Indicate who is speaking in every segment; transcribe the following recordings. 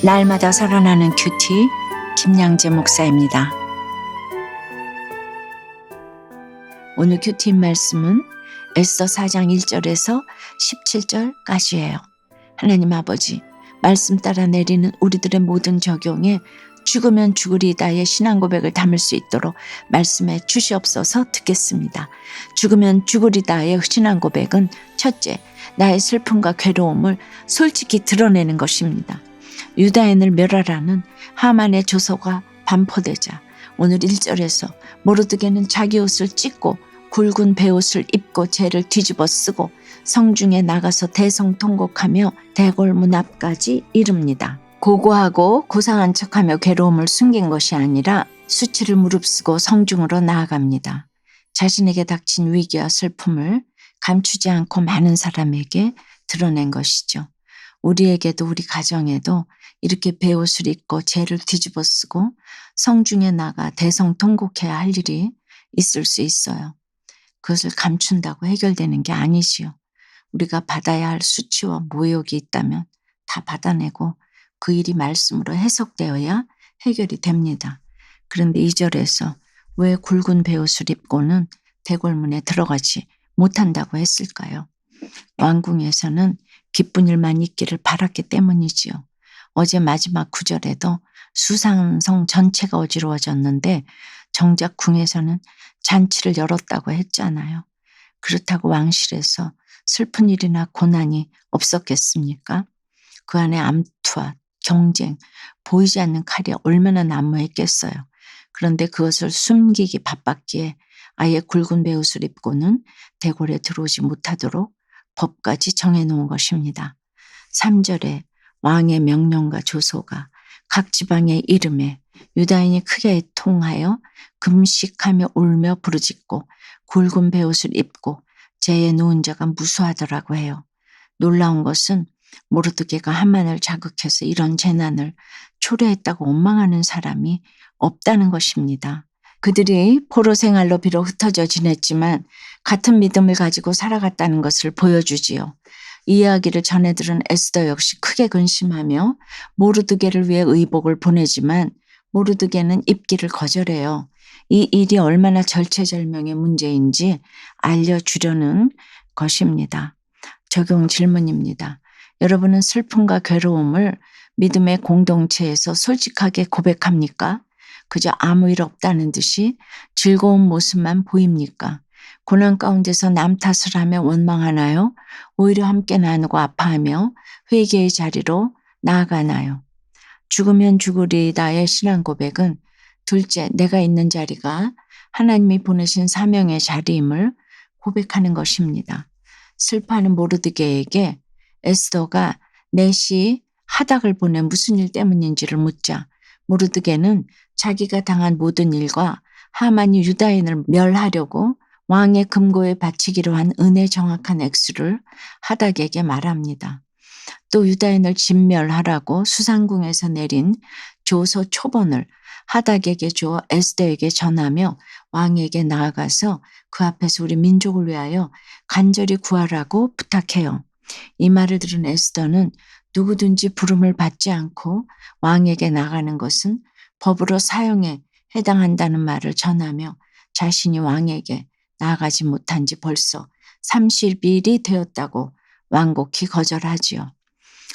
Speaker 1: 날마다 살아나는 큐티 김양재 목사입니다. 오늘 큐티 말씀은 에스더 4장 1절에서 17절까지예요. 하나님 아버지, 말씀 따라 내리는 우리들의 모든 적용에 죽으면 죽으리다의 신앙 고백을 담을 수 있도록 말씀해 주시옵소서. 듣겠습니다. 죽으면 죽으리다의 신앙 고백은 첫째, 나의 슬픔과 괴로움을 솔직히 드러내는 것입니다. 유다인을 멸하라는 하만의 조서가 반포되자 오늘 1절에서 모르드게는 자기 옷을 찢고 굵은 베옷을 입고 죄를 뒤집어 쓰고 성중에 나가서 대성통곡하며 대궐문 앞까지 이릅니다. 고고하고 고상한 척하며 괴로움을 숨긴 것이 아니라 수치를 무릅쓰고 성중으로 나아갑니다. 자신에게 닥친 위기와 슬픔을 감추지 않고 많은 사람에게 드러낸 것이죠. 우리에게도 우리 가정에도 이렇게 베옷을 입고 죄를 뒤집어 쓰고 성중에 나가 대성통곡해야 할 일이 있을 수 있어요. 그것을 감춘다고 해결되는 게 아니지요. 우리가 받아야 할 수치와 모욕이 있다면 다 받아내고 그 일이 말씀으로 해석되어야 해결이 됩니다. 그런데 2절에서 왜 굵은 베옷을 입고는 대궐문에 들어가지 못한다고 했을까요? 왕궁에서는 기쁜 일만 있기를 바랐기 때문이지요. 어제 마지막 9절에도 수상성 전체가 어지러워졌는데 정작 궁에서는 잔치를 열었다고 했잖아요. 그렇다고 왕실에서 슬픈 일이나 고난이 없었겠습니까? 그 안에 암투와 경쟁, 보이지 않는 칼이 얼마나 난무했겠어요. 그런데 그것을 숨기기 바빴기에 아예 굵은 베옷을 입고는 대궐에 들어오지 못하도록 법까지 정해놓은 것입니다. 3절에 왕의 명령과 조소가 각 지방의 이름에 유다인이 크게 애통하여 금식하며 울며 부르짖고 굵은 베옷을 입고 죄에 누운 자가 무수하더라고 해요. 놀라운 것은 모르드게가 하만을 자극해서 이런 재난을 초래했다고 원망하는 사람이 없다는 것입니다. 그들이 포로 생활로 비록 흩어져 지냈지만 같은 믿음을 가지고 살아갔다는 것을 보여주지요. 이 이야기를 전해 들은 에스더 역시 크게 근심하며 모르드게를 위해 의복을 보내지만 모르드게는 입기를 거절해요. 이 일이 얼마나 절체절명의 문제인지 알려주려는 것입니다. 적용 질문입니다. 여러분은 슬픔과 괴로움을 믿음의 공동체에서 솔직하게 고백합니까? 그저 아무 일 없다는 듯이 즐거운 모습만 보입니까? 고난 가운데서 남 탓을 하며 원망하나요? 오히려 함께 나누고 아파하며 회개의 자리로 나아가나요? 죽으면 죽으리다의 신앙 고백은 둘째, 내가 있는 자리가 하나님이 보내신 사명의 자리임을 고백하는 것입니다. 슬퍼하는 모르드게에게 에스더가 내시 하닥을 보내 무슨 일 때문인지를 묻자 모르드게는 자기가 당한 모든 일과 하만이 유다인을 멸하려고 왕의 금고에 바치기로 한 은혜 정확한 액수를 하닥에게 말합니다. 또 유다인을 진멸하라고 수상궁에서 내린 조서 초본을 하닥에게 주어 에스더에게 전하며 왕에게 나아가서 그 앞에서 우리 민족을 위하여 간절히 구하라고 부탁해요. 이 말을 들은 에스더는 누구든지 부름을 받지 않고 왕에게 나가는 것은 법으로 사형에 해당한다는 말을 전하며 자신이 왕에게 나아가지 못한 지 벌써 30일이 되었다고 완곡히 거절하지요.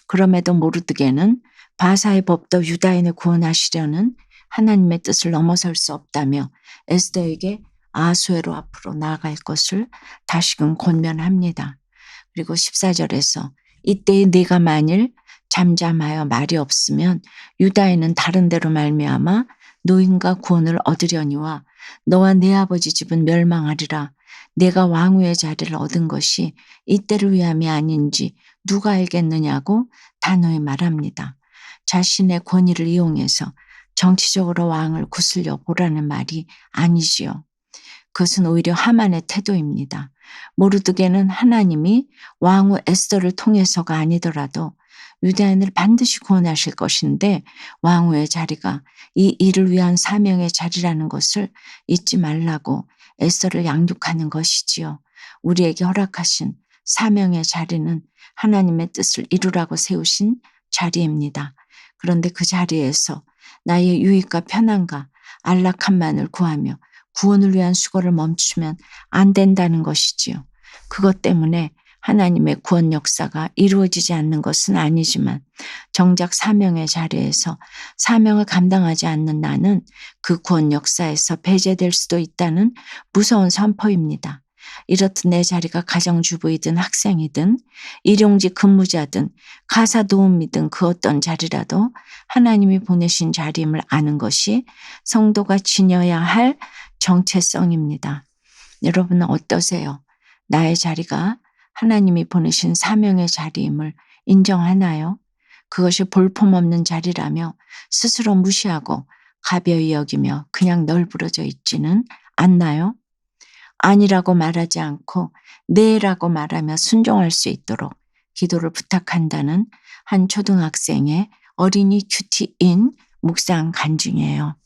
Speaker 1: 그럼에도 모르드게는 바사의 법도 유다인을 구원하시려는 하나님의 뜻을 넘어설 수 없다며 에스더에게 아수에로 앞으로 나아갈 것을 다시금 권면합니다. 그리고 14절에서 이때에 네가 만일 잠잠하여 말이 없으면 유다인은 다른 데로 말미암아 노인과 구원을 얻으려니와 너와 네 아버지 집은 멸망하리라. 내가 왕후의 자리를 얻은 것이 이때를 위함이 아닌지 누가 알겠느냐고 단호히 말합니다. 자신의 권위를 이용해서 정치적으로 왕을 구슬려 보라는 말이 아니지요. 그것은 오히려 하만의 태도입니다. 모르드게는 하나님이 왕후 에스더를 통해서가 아니더라도 유다인을 반드시 구원하실 것인데 왕후의 자리가 이 일을 위한 사명의 자리라는 것을 잊지 말라고 에스더를 양육하는 것이지요. 우리에게 허락하신 사명의 자리는 하나님의 뜻을 이루라고 세우신 자리입니다. 그런데 그 자리에서 나의 유익과 편안과 안락함만을 구하며 구원을 위한 수고를 멈추면 안 된다는 것이지요. 그것 때문에 하나님의 구원 역사가 이루어지지 않는 것은 아니지만 정작 사명의 자리에서 사명을 감당하지 않는 나는 그 구원 역사에서 배제될 수도 있다는 무서운 선포입니다. 이렇듯 내 자리가 가정주부이든 학생이든 일용직 근무자든 가사 도우미든 그 어떤 자리라도 하나님이 보내신 자리임을 아는 것이 성도가 지녀야 할 정체성입니다. 여러분은 어떠세요? 나의 자리가 하나님이 보내신 사명의 자리임을 인정하나요? 그것이 볼품없는 자리라며 스스로 무시하고 가벼이 여기며 그냥 널브러져 있지는 않나요? 아니라고 말하지 않고 네라고 말하며 순종할 수 있도록 기도를 부탁한다는 한 초등학생의 어린이 큐티인 묵상 간증이에요.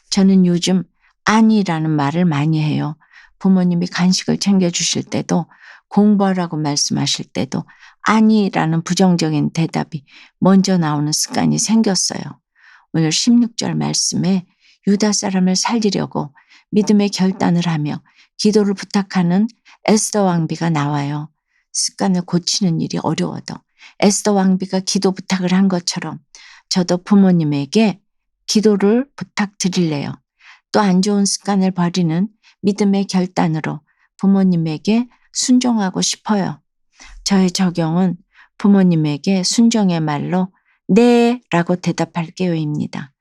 Speaker 1: 저는 요즘 아니라는 말을 많이 해요. 부모님이 간식을 챙겨주실 때도 공부하라고 말씀하실 때도 아니라는 부정적인 대답이 먼저 나오는 습관이 생겼어요. 오늘 16절 말씀에 유다 사람을 살리려고 믿음의 결단을 하며 기도를 부탁하는 에스더 왕비가 나와요. 습관을 고치는 일이 어려워도 에스더 왕비가 기도 부탁을 한 것처럼 저도 부모님에게 기도를 부탁드릴래요. 또 안 좋은 습관을 버리는 믿음의 결단으로 부모님에게 순종하고 싶어요. 저의 적용은 부모님에게 순종의 말로 네 라고 대답할게요입니다.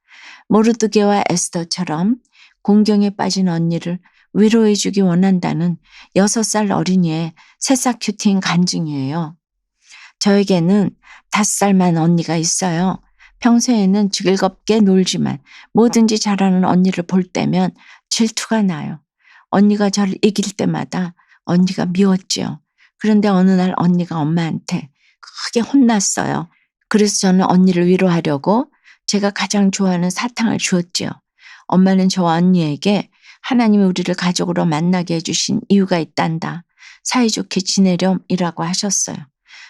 Speaker 1: 모르드게와 에스더처럼 공경에 빠진 언니를 위로해 주기 원한다는 6살 어린이의 새싹 큐티인 간증이에요. 저에게는 5살만 언니가 있어요. 평소에는 즐겁게 놀지만 뭐든지 잘하는 언니를 볼 때면 질투가 나요. 언니가 저를 이길 때마다 언니가 미웠지요. 그런데 어느 날 언니가 엄마한테 크게 혼났어요. 그래서 저는 언니를 위로하려고 제가 가장 좋아하는 사탕을 주었지요. 엄마는 저와 언니에게 하나님이 우리를 가족으로 만나게 해주신 이유가 있단다. 사이좋게 지내렴이라고 하셨어요.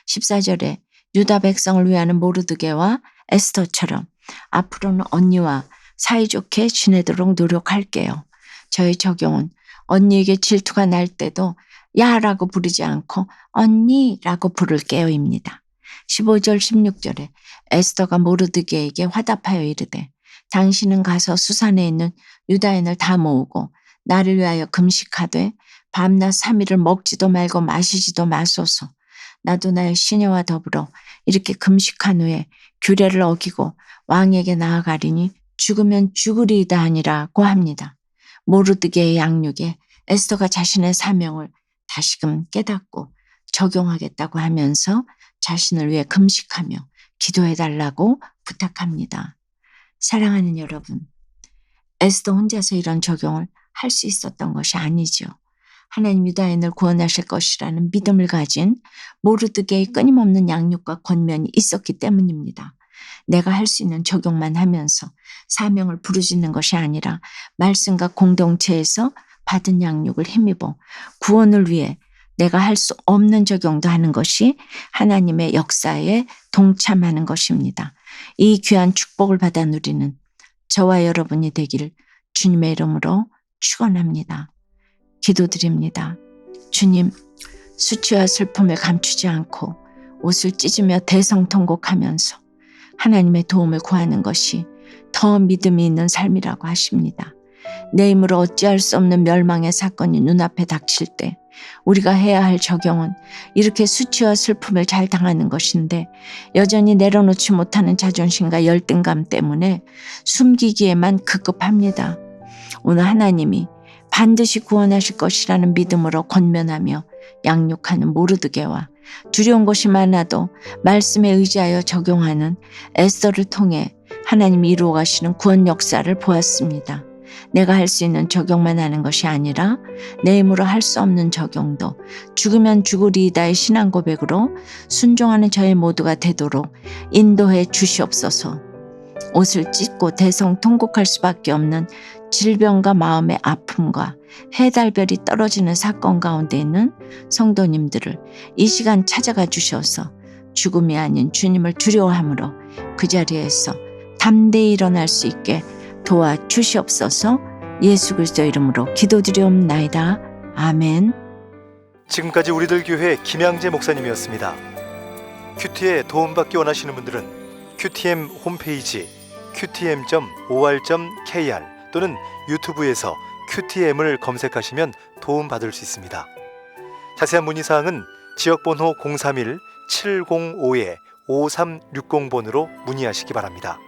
Speaker 1: 14절에 유다 백성을 위하는 모르드게와 에스더처럼 앞으로는 언니와 사이좋게 지내도록 노력할게요. 저의 적용은 언니에게 질투가 날 때도 야라고 부르지 않고 언니라고 부를게요입니다. 15절 16절에 에스더가 모르드게에게 화답하여 이르되 당신은 가서 수산에 있는 유다인을 다 모으고 나를 위하여 금식하되 밤낮 3일을 먹지도 말고 마시지도 마소서. 나도 나의 시녀와 더불어 이렇게 금식한 후에 규례를 어기고 왕에게 나아가리니 죽으면 죽으리이다 하니라고 합니다. 모르드게의 양육에 에스더가 자신의 사명을 다시금 깨닫고 적용하겠다고 하면서 자신을 위해 금식하며 기도해달라고 부탁합니다. 사랑하는 여러분, 에스더 혼자서 이런 적용을 할 수 있었던 것이 아니죠. 하나님 유다인을 구원하실 것이라는 믿음을 가진 모르드게의 끊임없는 양육과 권면이 있었기 때문입니다. 내가 할 수 있는 적용만 하면서 사명을 부르짖는 것이 아니라 말씀과 공동체에서 받은 양육을 힘입어 구원을 위해 내가 할 수 없는 적용도 하는 것이 하나님의 역사에 동참하는 것입니다. 이 귀한 축복을 받아 누리는 저와 여러분이 되기를 주님의 이름으로 축원합니다. 기도드립니다. 주님, 수치와 슬픔을 감추지 않고 옷을 찢으며 대성통곡하면서 하나님의 도움을 구하는 것이 더 믿음이 있는 삶이라고 하십니다. 내 힘으로 어찌할 수 없는 멸망의 사건이 눈앞에 닥칠 때 우리가 해야 할 적용은 이렇게 수치와 슬픔을 잘 당하는 것인데 여전히 내려놓지 못하는 자존심과 열등감 때문에 숨기기에만 급급합니다. 오늘 하나님이 반드시 구원하실 것이라는 믿음으로 권면하며 양육하는 모르드게와 두려운 것이 많아도 말씀에 의지하여 적용하는 에스더를 통해 하나님이 이루어 가시는 구원 역사를 보았습니다. 내가 할 수 있는 적용만 하는 것이 아니라 내 힘으로 할 수 없는 적용도 죽으면 죽으리이다의 신앙 고백으로 순종하는 저희 모두가 되도록 인도해 주시옵소서. 옷을 찢고 대성통곡할 수밖에 없는 질병과 마음의 아픔과 해달별이 떨어지는 사건 가운데 있는 성도님들을 이 시간 찾아가 주셔서 죽음이 아닌 주님을 두려워함으로 그 자리에서 담대히 일어날 수 있게 도와주시옵소서. 예수 그리스도 이름으로 기도드리옵나이다. 아멘.
Speaker 2: 지금까지 우리들 교회 김양재 목사님이었습니다. 큐티에 도움받기 원하시는 분들은 QTM 홈페이지 qtm.or.kr 또는 유튜브에서 QTM을 검색하시면 도움받을 수 있습니다. 자세한 문의사항은 지역번호 031-705-5360번으로 문의하시기 바랍니다.